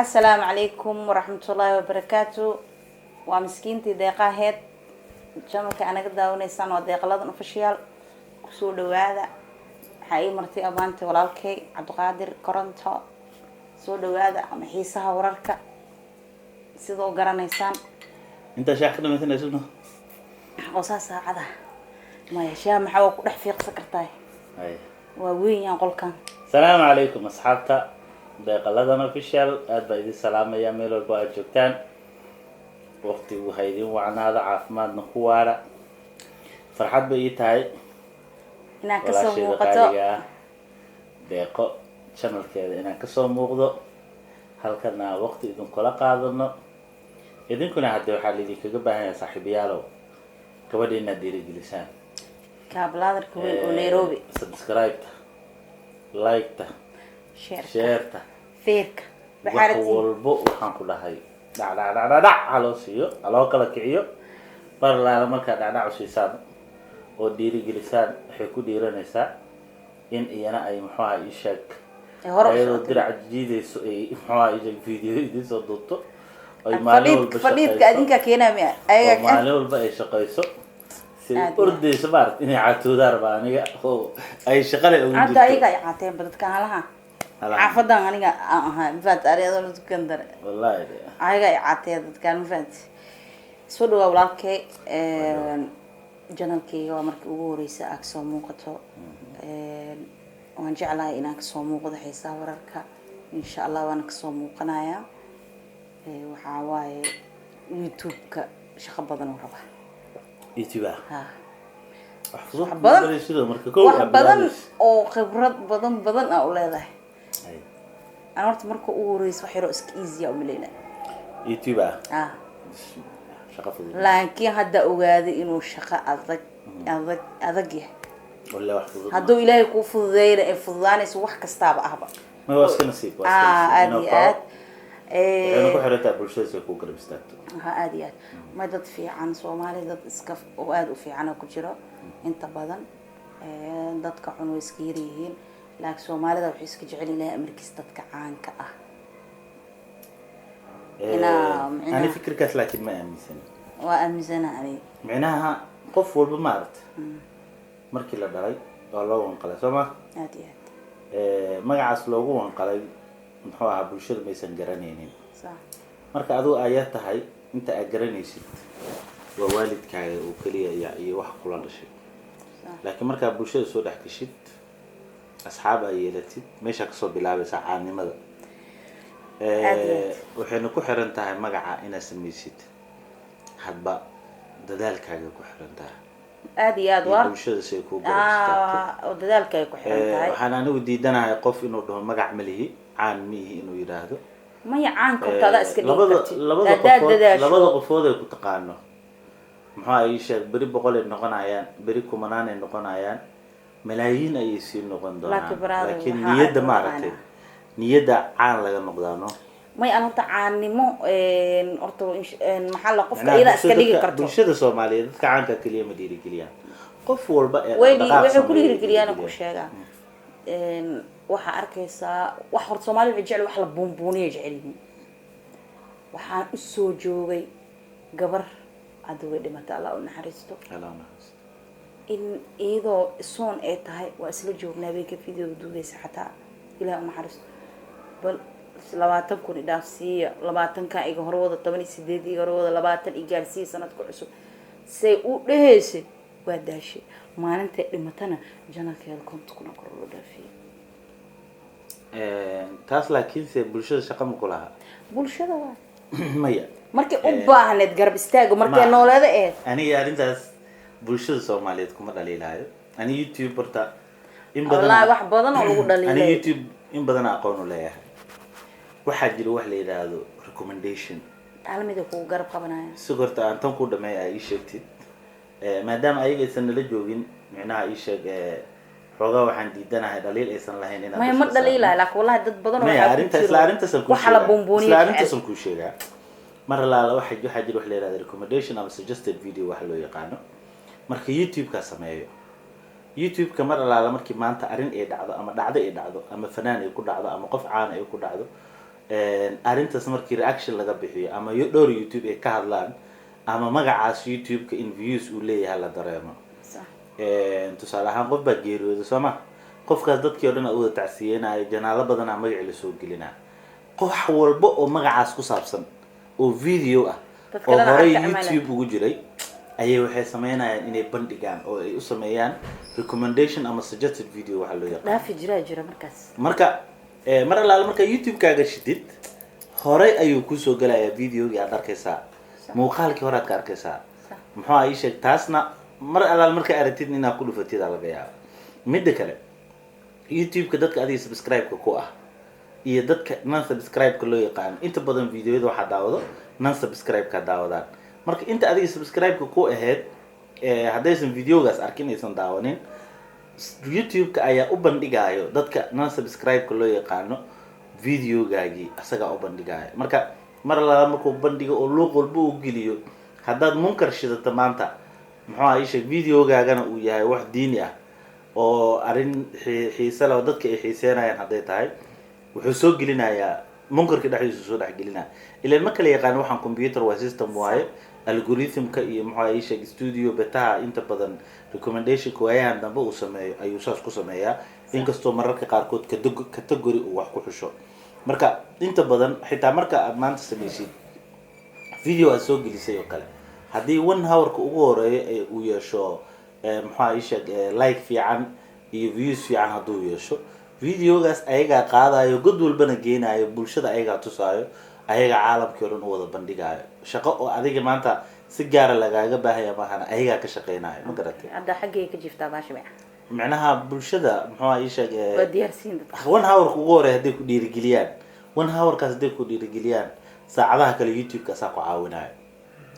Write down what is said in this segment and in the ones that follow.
السلام عليكم ورحمة الله وبركاته. ومسكينتي دقيقة هاد جمعك أنا قد داونيسان ودقيقة لدن أوفيشيال كسو دوادا حقيقي مرتي أبانتي walaalkay cabdiqaadir koronto soo dhawaada ama xiisaha wararka sidoo garanaysaan انت شاخنا مثلا شنو qosaa saacada ma yeeshaa maxaa ku dhex fiiqsan kartaa اي waa weyn yaan qolkan السلام عليكم اصحابتا دقلدنا اوفيشال aad baa idin salaamaya meel walba aad joogtaan waqtigu haydin wacnaada caafimaadna ku waara farxad bay ii tahay inaan ka soo muuqato deeqo channelkeeda inaan ka soo muuqdo halkana waqti idin kula qaadano idinkuna hadda waxaa lidinkaga baahan yahay saaxiibayaalow gabadheena dhiirigelisaan kaabladarka weyn oo Nairobi subscribe like share feerka wax walbo waxaan ku dhahay dhac haloo siiyo haloo kala kiciyo bar la marka dhac u siisaan oo dhiirigelisaan waxay ku dhiiranaysaa in iyana ay maxaa ii sheeg ayadoo dirac jiidayso ay maxaa ii video idin soo duubto ay maalin walba fadhiidka adinka keenay ayaga maalin walba ay shaqayso si ordayso baart inay caatoodaar baa aniga oo ay shaqale ugu jirto hadda ayaga ay caateen badadka halaha xaafadan aniga aha faat ariyada la tukan dar wallahi ayaga ay caateen dadkan faat soo dhawaad walaalkay janalkayga waa markii ugu horeysay aad soo muuqato waan jeclahay inaan ka soo muuqdo xiisaha wararka insha Allah waan ka soo muuqanayaa waxa waaye YouTube-ka shaqo badan oo raba YouTube ha wax badan sidoo marka koow badan oo khibrad badan ah u leedahay aan horta marka ugu horeysay wax yar oo iska easy ah u maleynaa YouTube shaqo fudud laakiin hadda ogaaday inuu shaqo adag yahay wala wax fudud hadduu ilaahay ku fududeeyo ee fududaanayso wax kastaaba ahba ma waa iska nasiib aad waxayna ku xirantahay bulshada ku garab istaagto aad iyo aad ma dad fiican Soomaali dad iska oo aad u fiican ku jiro inta badan dadka xun way iska yirihiin laakiin Soomaalida waxay iska jecel yihiin amarkiis dadka caanka ah أنا فكر كاس لكن ما أميزن وأميزن عليه معناها قف والبمارت مركي لا داي والله وانقلا سما هادي ما عاس لوجو وانقلا نحوها بوشر ما يسنجرانين صح مركا أدو آيات هاي أنت أجرانيسي ووالد كاي وكلية يعني واحد كلنا شيء لكن مركا بوشر سود حكشيت أصحابها يلتي مش أقصد بلعبة عاني ماذا waxayna ku xiran tahay magaca ina sameeysid hadba dadaalkaaga ku xiran tahay aad iyo aad war bulshada say ku garabtaa oo dadaalkaaga ku xiran tahay waxaan anigu diidanahay qof inuu dhaho magac malihi caan mihi inuu yiraahdo maya caan kortada iska dhigtay labada qofood ay ku taqaano maxaa ay sheeg bari 100 ay noqonayaan bari 10 ay noqonayaan malaayiin ay sii noqon doonaan laakiin niyadda ma aragtay niyada caan laga noqdaano may anta caanimo orto maxaa la qofka ila iska dhigi karto bulshada Soomaaliyeed dadka caanka kaliya ma dhiirigeliyaan qof walba ee waxay ku dhiirigeliyaan ku sheegaa waxa arkaysaa wax hor Soomaali waxay jecel wax la buunbuuniyo jecelyihiin waxaan u soo joogay gabar adoo dhimata Allah u naxariisto in iyadoo soon ay tahay waa isla joognaa bay ka video duubeysa xataa ilaa u naxariisto bal 20 kun dhaafsiya 20 ka iga horwada 18 iga horwada 20 igaarsiya sanadku cusub say u dhaheysay waa daashay maalinta dhimatana janalkeeda konto kuna kor loo dhaafiyay taas laakiin se bulshada shaqo ma kulaha bulshada waa maya markii u baahneed garab istaago markii nooleeda ee aniga arintaas bulshada Soomaaliyeed kuma dhaliilaayo ani YouTube barta in badan wax badan oo lagu dhaliilay ani YouTube in badan aqoon u leeyahay waxa jira wax la yiraahdo recommendation caalamada ku garab qabanaya sugarta aan tan ku dhameey ay sheegtid maadaama ayaga aysan la joogin macnaha ay sheeg xogaa waxaan diidanahay dhaliil aysan lahayn inaan ma dhaliilay laakiin wallahi dad badan oo waxa la bomboniyo arintaas ku sheegaa mar la waxa jira wax la yiraahdo recommendation ama suggested video wax loo yaqaano marka YouTube ka sameeyo YouTube ka mar la markii maanta arin ay dhacdo ama dhacdo ay dhacdo ama fanaan ay ku dhacdo ama qof caan ay ku dhacdo arrintaas markii reaction laga bixiyo ama dhowr youtube ay ka hadlaan ama magacaas youtube-ka in views uu leeyahay la dareemo tusaale ahaan qof baa geeriyooda soo ma qofkaas dadkii o dhan a uwada tacsiyeenayo janaalo badanaa magacii lasoo gelinaa qof walba oo magacaas ku saabsan oo video ah oo horey youtube ugu jiray ayay waxay sameynayaan inay bandhigaan oo ay u sameeyaan recommendation ama suggested video waxa loo yaqaan dhaafi jira markaas marka mar allaale marka youtube-kaaga shidid horey ayuu kusoo gelayaa videogii aad arkaysaa muuqaalkii hore aad ka arkaysaa muxuu ii sheeg taasna mar allaale markaa aragtid inaad ku dhufatid aa laga yaaba midda kale youtube-ka dadka adiga subscribe-ka ku ah iyo dadka non subscribe-ka loo yaqaano inta badan videoyada waxaa daawado non subscribe-ka daawadaan marka inta adiga subscribe-ka ku ahayd haddaysan videogaas arkin aysan daawanin youtube-ka ayaa u bandhigaayo dadka non subscribe-ka loo yaqaano videogaagii asagaa u bandhigaayo marka mar allaala markuu bandhigo oo luuq walba uu geliyo haddaad munkar shidato maanta muxuu ii sheeg videogaagana uu yahay wax diini ah oo arrin xiise leh oo dadka ay xiiseenayaan hadday tahay wuxuu soo gelinayaa munkarka dhexdiisu soo dhex gelinaya ilaan ma kala yaqaan waxaan computer waa system waaye algorithmka iyo muxuu ii sheeg studio betaha inta badan recommendationka waayahan dambe uu sameeyo ayuu saas ku sameeyaa inkastoo mararka qaarkood category uu wax ku xusho marka inta badan xitaa marka aad maanta samaysid video aad soo gelisay oo kale haddii 1 hourka ugu horeeya uu yeesho muxuu ii sheeg like fiican iyo views fiican hadduu yeesho videogaas ayagaa qaadayo god walbana geenayo bulshada ayagaa tusaayo ayaga caalamkii o dhan u wada bandhigaayo shaqo oo adiga maanta si gaara lagaaga baahaya maahana ayagaa ka shaqeynayo ma garatay hadda xaggay ka jiftaa baashi micnaha bulshada muxuu ii sheeg waa diyaarsiin dadka 1 hourka ugu horeeya hadday ku dhiirigeliyaan 1 hourkaas hadday ku dhiirigeliyaan saacadaha kale youtube-ka asaa ku caawinayo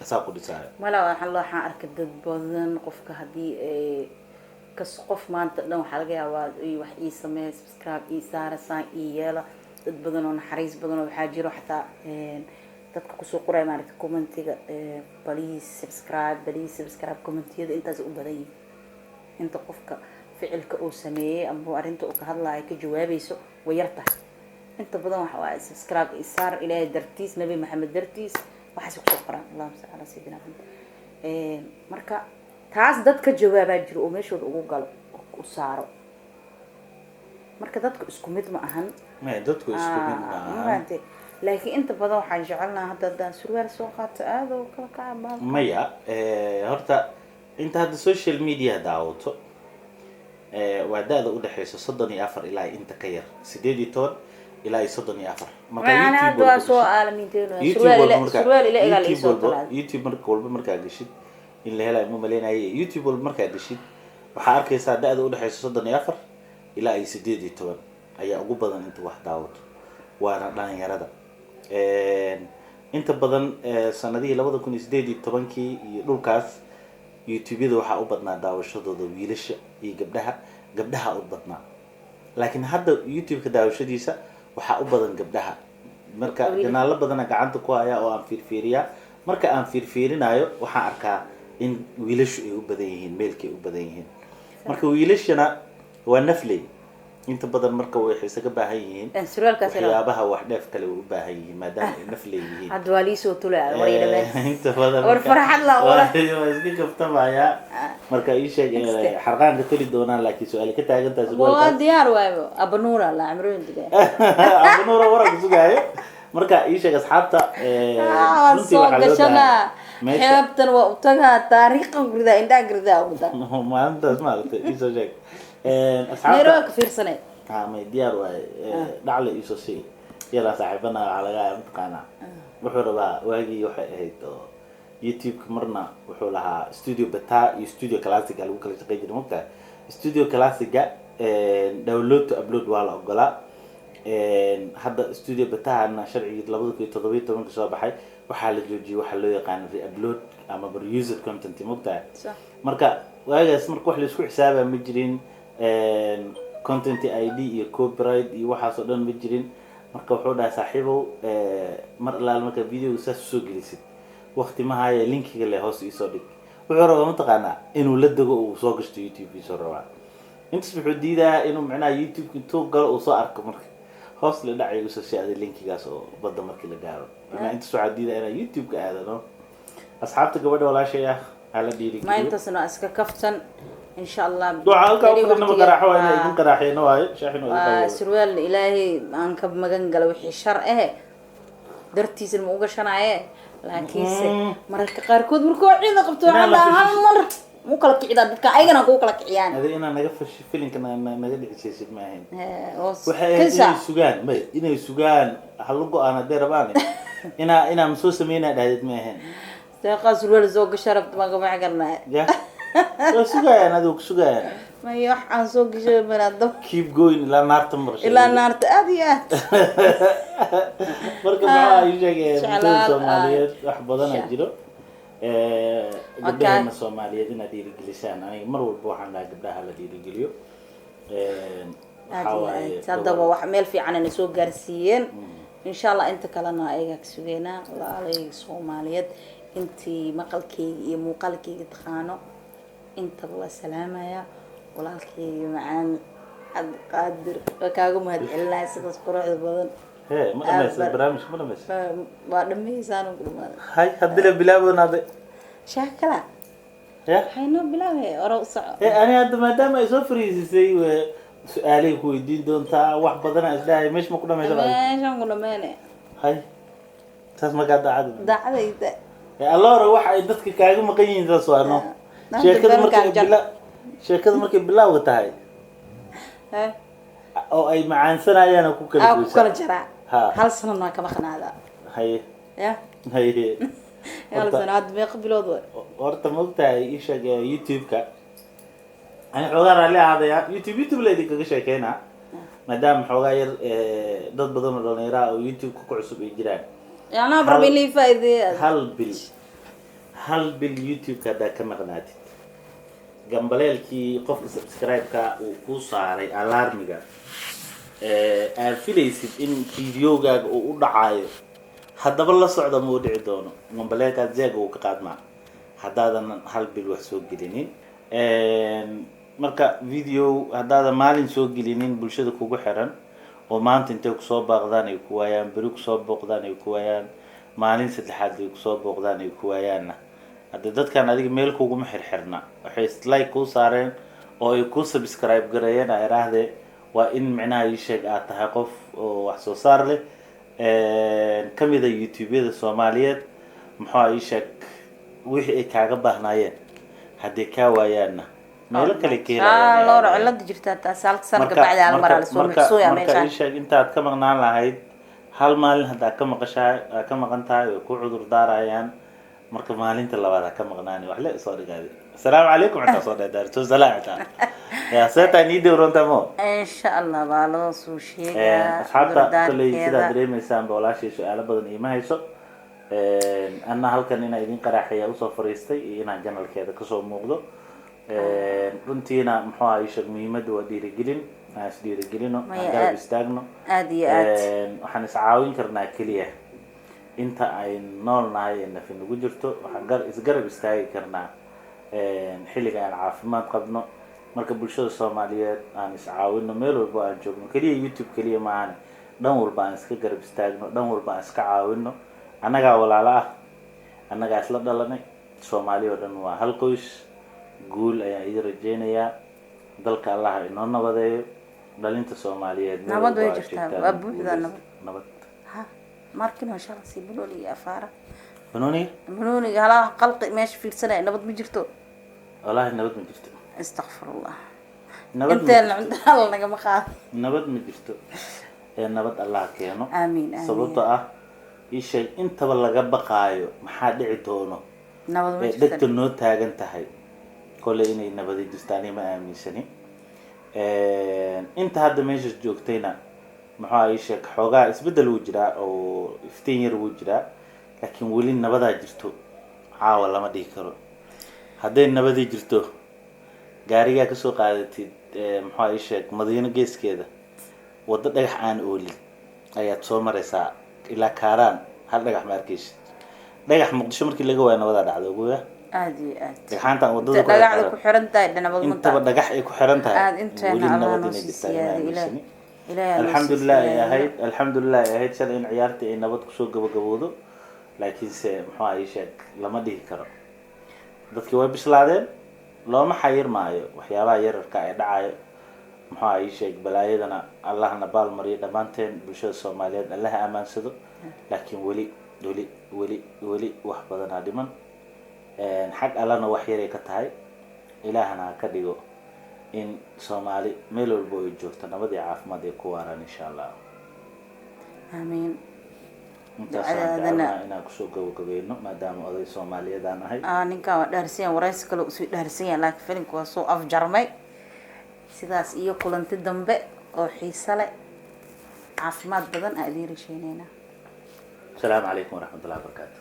asaa ku dhisaayo mala waxaan arkay dad badan qofka haddii qof maanta dhan waxaa laga yaabaa wax ii sameeya subscribe ii saara saan ii yeela dad badan oo naxariis badan oo waxaa jiro xataa dadka kusoo qoraya maaragta commentiga please subscribe commentiyada intaas u badan yihin inta qofka ficilka uu sameeyey ama arrinta uu ka hadlaayo ka jawaabayso way yar tahay inta badan waxa waaye subscribe ii saar ilaahay dartiis nabi maxamed dartiis waxaas kusoo qoraan allahumma salli ala sayyidina maxamed marka taas dadka jawaabaa jiro oo meeshooda ugu galo u saaro marka dadku isku mid ma ahan dadku isku mid ma ahan laakiin inta badan waxaan jecelnaha hadda haddaan surwaal soo qaato aada oo kala kaca maya horta inta hadda social media daawato waa da-da udhexeysa 34 ilaa inta ka yar 18 ilaa 34 youtube marka walba markaa geshid in la helayo ma maleynayo youtube walba markaa geshid waxaa arkaysaa da-da udhexeysa 34 ilaa 18 ayaa ugu badan inta wax daawato waana dhalinyarada inta badan sanadihii 2018 iyo dhulkaas youtube-yada waxaa u badnaa daawashadooda wiilasha iyo gabdhaha u badnaa laakiin hadda youtube-ka daawashadiisa waxaa u badan gabdhaha marka janaalo badana gacanta ku haya oo aan fiirfiiriyaa marka aan fiirfiirinayo waxaan arkaa in wiilashu ay u badan yihiin meelkay u badan yihiin marka wiilashana waa nafley inta badan marka way isaga baahan yihiin waxyaabaha wax dheef kale way u baahan yihiin maadaama ay nafley yihiin hadda waa liisoo tulaa inta badan war farxad la waa iska kaftamaya marka ii sheeg xarqaanka toli doonaan laakiin su-aal ka taagantahay waa diyaar waayo abanuura la amroon diga abanuura warag sugaayo marka ii sheeg asxaabta runtii waxa loo baahan xeebtan waa u tagaa taariikhan gurida indhaa gurida uda maalintaas maaragtay ii soo sheeg asxaabta ka fiirsanay may diyaar waaye dhacle iisoo sii yala saaxiibana waxaa laga yaaba mataqaanaa wuxuu rabaa waagii waxay ahayd oo youtube-ka marna wuxuu lahaa studio beta iyo studio classica lagu kala shaqey jiray mogtahay studio classica download to upload waa la ogolaa hadda studio betahana sharcigii 2017 soo baxay waxaa la joojiyay waxaa loo yaqaan re-upload ama reused content mogtahay marka waagaas marka wax la isku xisaaba ma jirin content ID iyo copyright iyo waxaas oo dhan ma jirin marka wuxuu dhahay saaxiibow mar allaal marka video saas soo gelisid waqti ma haya linkiga le hoos isoo dhig wuxuu rabaa mataqaanaa inuu la dago uu soo gashto YouTube isoo rabaa intaas wuxuu diidaa inuu macnaha YouTube intuu galo uu soo arko marka hoos la dhacay usoo sheegay linkigaas oo badda markii la gaaro inaa inta soo cadiida inaa youtube ka aadano asxaabta gabadha walaashay ah ala dhiiri ما أنت سنة أسكا كفتن إن شاء الله duca halka كريم ku qadna وقتية. qaraxo waa idin qaraxeena waayo shaaxin waa سروال إلهي أنك بمجن قال وحي الشرع درتيس الموجة شنعة لكن مرة قاركود مركو عيدا قبتوا لا، على لا، في هالمر مو كلك عيدا بدك أيقنا كوك لك عيان هذا انا naga fash feeling kana naga dhiciyay ma ahayn كل waxay ساعة sugaan may inay sugaan hal go'aan adeer baan ina soo sameeyna dhaadid ma ahayn تلقى سروال زوج شربت ما قبل عقلنا ya soo sugaan adoo sugaan ما يح عن زوج شرب من الضب keep going la naarta marshay إلا النار تأذيات marka maxaa ay sheegay Jeclaan, Soomaaliyeed wax badan sha. jiro gabdhaha Soomaaliyeed in ay dhiirigelisaan aniga mar walba waxaan dhahay gabdhaha la dhiirigeliyo waxa waaye haddaba wax meel fiican ay soo gaarsiiyeen insha Allah inta kalena ayaga ka sugeena walaalay Soomaaliyeed intii maqalkeyga iyo muuqaalkeyga taqaano inta la salaamaya walaalkeyga macaan Abqaadir kaaga mahad celinaa sidaas quruxda badan ما دمس البرامج ما دمس waa dhameysaan ugu dhamaad هاي هدي بلابنا ده shaakala يا hayno bilaabay ora u soco أنا هذا ما دام يسافر زي سؤالي هو يدين دون تا واحد بدنا إزاي مش مقدم إيش بعد meeshan ku dhameene هاي تاس ما قاعد عدد daacadayda الله روح عدتك كأجو مقيم ذا سؤالنا شركة مركب بلا شركة مركب بلا وتاعي ha أو أي معان سنة أنا كوكل ku kala jaraa ها hal sano ma ka maqnaada هاي ya هاي hal sano had meeq bilood way horta maogtahay ii sheeg youtube-ka ani xoogaa raalli ahaadaya youtube la idinkaga sheekeynaa maadaama xoogaa yar dad badan oo dhalinyaro ah oo youtube-ka ku cusub ay jiraan yana barbi li faa'iideeyay hal bil youtube-ka haddaa ka maqnaatid gambaleelkii qofka subscribe-ka uu ku saaray alarmiga aad filaysid in videogaaga uu u dhacayo haddaba la socda ma u dhici doono gambaleelkaas jeega uu ka qaadmaa haddaadan hal bil wax soo gelinin marka video haddaadan maalin soo gelinin bulshada kugu xiran oo maanta intay kusoo baaqdaan ay ku waayaan beri kusoo booqdaan ay ku waayaan maalin saddexaad ay kusoo booqdaan ay ku waayaanna hadda dadkan adiga meel kuguma xirxirna waxay like kuu saareen oo ay ku subscribe gareeyeen ay iraahdee waa in micnaha ii sheeg aad tahay qof oo wax soo saar leh kamida youtube-yada Soomaaliyeed maxaa ii sheeg wixii ay kaaga baahnaayeen haddii kaa waayaanna meelo kale ka helayaan loo cilad jirta taas hal sano ka bacdi hal mar la soo mixsooya meesha ii sheeg intaad ka maqnaan lahayd hal maalin haddaa ka maqashaay ka maqan tahay way ku cudur daarayaan marka maalinta labaad ka maqnaani wax la soo dhigaaday السلام عليكم عطا صدى دارتو سلام عطا يا سيتا نيدي ورونتا مو ان شاء الله بالو سوشيغا اصحابتا كلي سيدا دريميسان بولاشي سؤال بدن ايما هيسو انا halkan ina idin qaraxaya u soo fariistay ina janalkeeda ka soo muuqdo runtiina muxuu ay sheeg muhiimada waa dhiirigelin aan dhiirigelino aan istaagno aad iyo aad waxaan is caawin karnaa kaliya inta ay nool nahay nafin ugu jirto waxaan isgarab istaagi karnaa xilliga aan caafimaad qabno marka bulshada Soomaaliyeed aan is caawino meel walba aan joogno kaliya YouTube kaliya ma aan dhan walba aan iska garab istaagno dhan walba aan iska caawino anaga walaalo ah anaga isla dhalanay Soomaaliya oo dhan waa hal qoys guul ayaan idin rajeynayaa dalka Allah inoo nabadeeyo dhalinta Soomaaliyeed nabad way jirtaa waa buuxda nabad ha markii insha Allah si bilowli afaara بنوني hala qalqi meesh fiirsanay nabad ma jirto والله نبض من جرتو استغفر الله نبض انت اللي عند الله نجا مخاف نبض من جرتو نبض الله كيانو امين امين sababtoo ah ishay intaba laga baqaayo maxaa dhici doono nabad ma jirto dadka noo taagan tahay kole inay nabad jirtaan ma aaminsani inta hadda meesha joogtayna maxaa ishay xoogaa isbedel uu jiraa oo iftiin yar uu jiraa laakiin weli nabadaa jirto caawa lama dhigi karo hadday nabadii jirto gaarigaa ka soo qaadatid maxaa ii sheeg Madiino geeskeeda wada dhagax aan oolin ayaad soo maraysaa ilaa Kaaraan hal dhagax ma arkaysid dhagax Muqdisho markii laga waayo nabada dhacdo gooya aad iyo aad dhagaxanta wadada dhagaxda ku xiran tahay nabad ma intaba dhagax ay ku xiran tahay aad inteena Allah noo siiyay ilaahay ilaahay الحمد لله يا هيد الحمد لله يا هيد شل إن عيارتي إن نبض كسوق جبوده لكن سه محا يشك لما ديه كرا dadkii way bislaadeen looma xayir maayo waxyaabaha yararka ee dhacay maxaa ay sheeg balaayadana allahna baal mariyo dhamaanteen bulshada Soomaaliyeed Allah amaansado laakiin wali wax badan dhiman xaq allana wax yar ay ka tahay ilaahana ka dhigo in Soomaali meel walba ay joogto nabad iyo caafimaad ay ku waaraan insha Allah amiin inaan kusoo gabagabayno maadaama oday Soomaaliyeed aan ahay ninka waa dhaarsiyan waraysi kale u soo dhaarsiyan laakiin filimku waa soo afjarmay sidaas iyo kulanti dambe oo xiiso leh caafimaad badan aan idin rajaynaynaa السلام عليكم ورحمة الله وبركاته